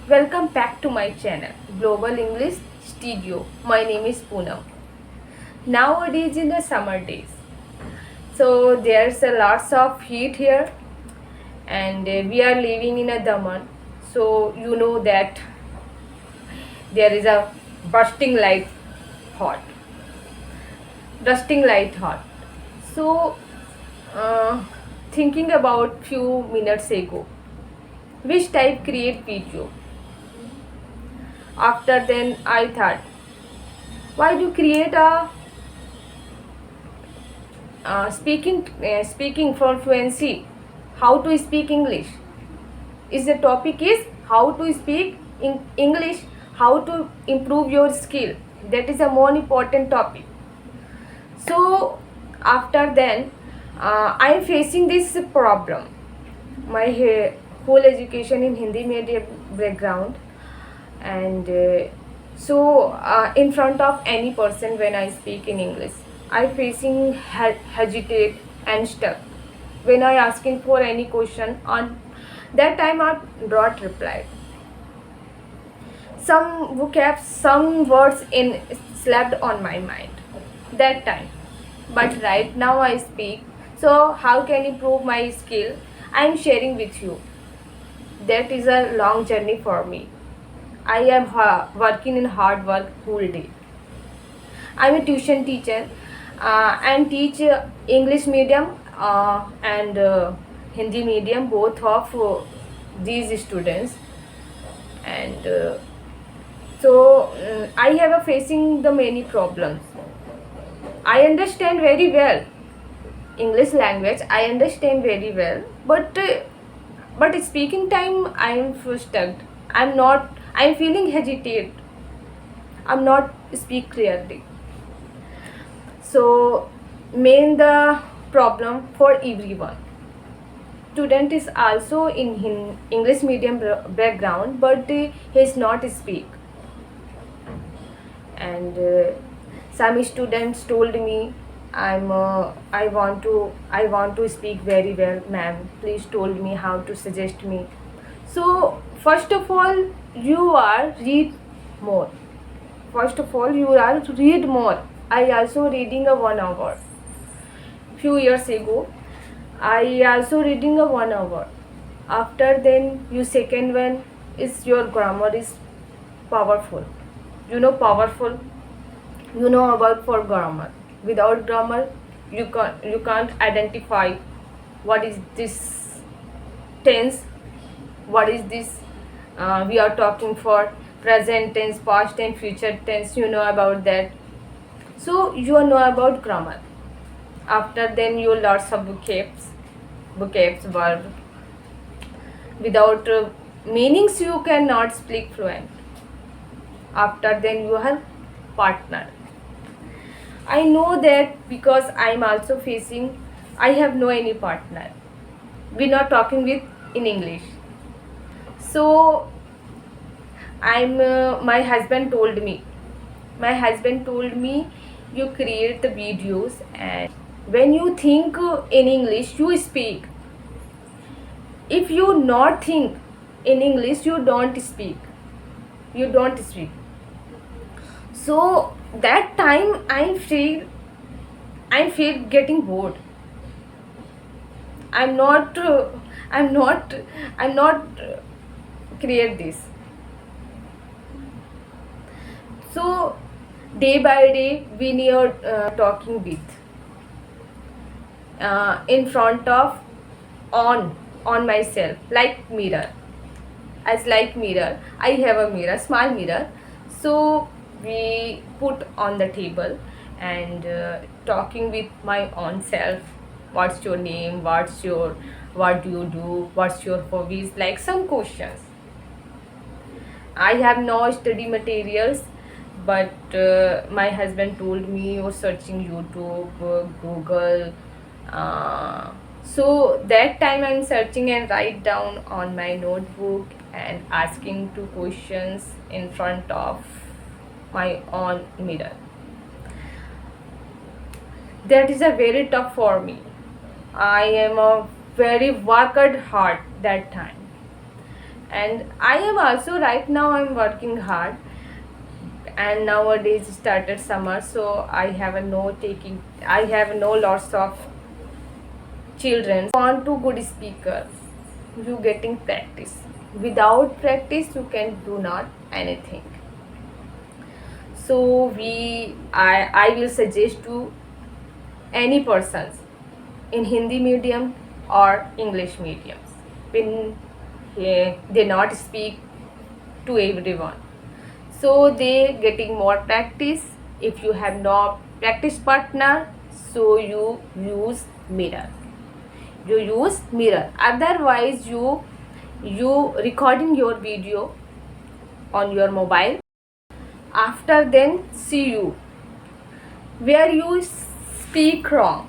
Welcome back to my channel, Global English Studio. My name is Poonam. Nowadays in the summer days, so there's a lots of heat here, and we are living in a Daman. So you know that there is a bursting light hot, dusting light hot. So uh, thinking about few minutes ago, which type create video? After then I thought, why do create a speaking for fluency? How to speak English? Is the topic is how to speak in English? How to improve your skill? That is a more important topic. So after then, I am facing this problem. My whole education in Hindi medium background, and in front of any person when I speak in English, I facing hesitate and stuck when I asking for any question. On that time I not replied, some vocab, some words in slept on my mind that time. But right now I speak, so how can improve my skill? I am sharing with you. That is a long journey for me. I am working in hard work whole day. I'm a tuition teacher and teach English medium and Hindi medium, both of these students. And I have a facing the many problems. I understand very well English language. I understand very well, but speaking time I am stuck. I'm not. I'm feeling hesitate. I'm not speak clearly. So main the problem for everyone. Student is also in English medium background, but he is not speak. And some students told me, I want to speak very well, ma'am. Please told me how to suggest me. So first of all, you are read more. First of all, you are read more. I also reading a 1 hour. Few years ago, I also reading a 1 hour. After then, you second one is your grammar is powerful. You know powerful. You know about for grammar. Without grammar, you can't identify what is this tense, what is this we are talking for present tense, past tense, future tense. You know about that. So you know about grammar. After then you lots of vocabs verb. Without meanings you cannot speak fluent. After then you have partner. I know that because I'm also facing, I have no any partner. We're not talking with in English. So my husband told me, you create the videos, and when you think in English, you speak. If you not think in English, you don't speak. So that time I feel getting bored. I'm not create this. So day by day we are talking with in front of on myself like mirror. As like mirror, I have a mirror, small mirror. So we put on the table and talking with my own self. What's your name? What do you do? What's your hobbies? Like some questions. I have no study materials, but my husband told me you're searching YouTube, Google. So that time I'm searching and write down on my notebook and asking two questions in front of my own mirror. That is a very tough for me. I am a very worked hard that time, and I am also, right now I'm working hard, and nowadays started summer, so I have no lots of children. Want to good speaker, you getting practice. Without practice you can do not anything. So I will suggest to any persons in Hindi medium or English mediums, when they not speak to everyone, so they getting more practice. If you have no practice partner, so you use mirror. Otherwise you recording your video on your mobile. After then see you where you speak wrong,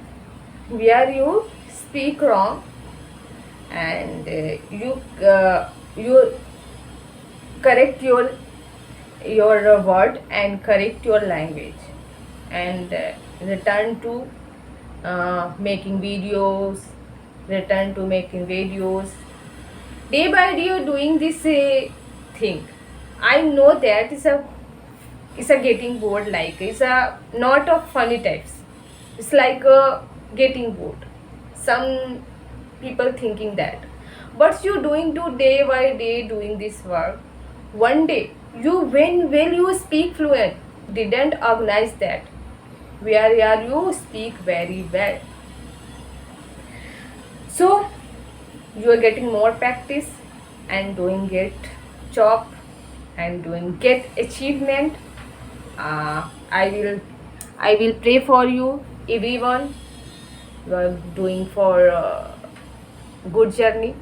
and you correct your word and correct your language, and return to making videos. Day by day you're doing this thing. I know that it's a getting bored, like it's a not of funny types, it's like a getting bored. Some people thinking that, but you doing to day by day doing this work, one day you when will you speak fluent. Didn't organize that, where are you speak very well. So you are getting more practice and doing it job and doing get achievement. I will pray for you everyone. You are doing for good journey.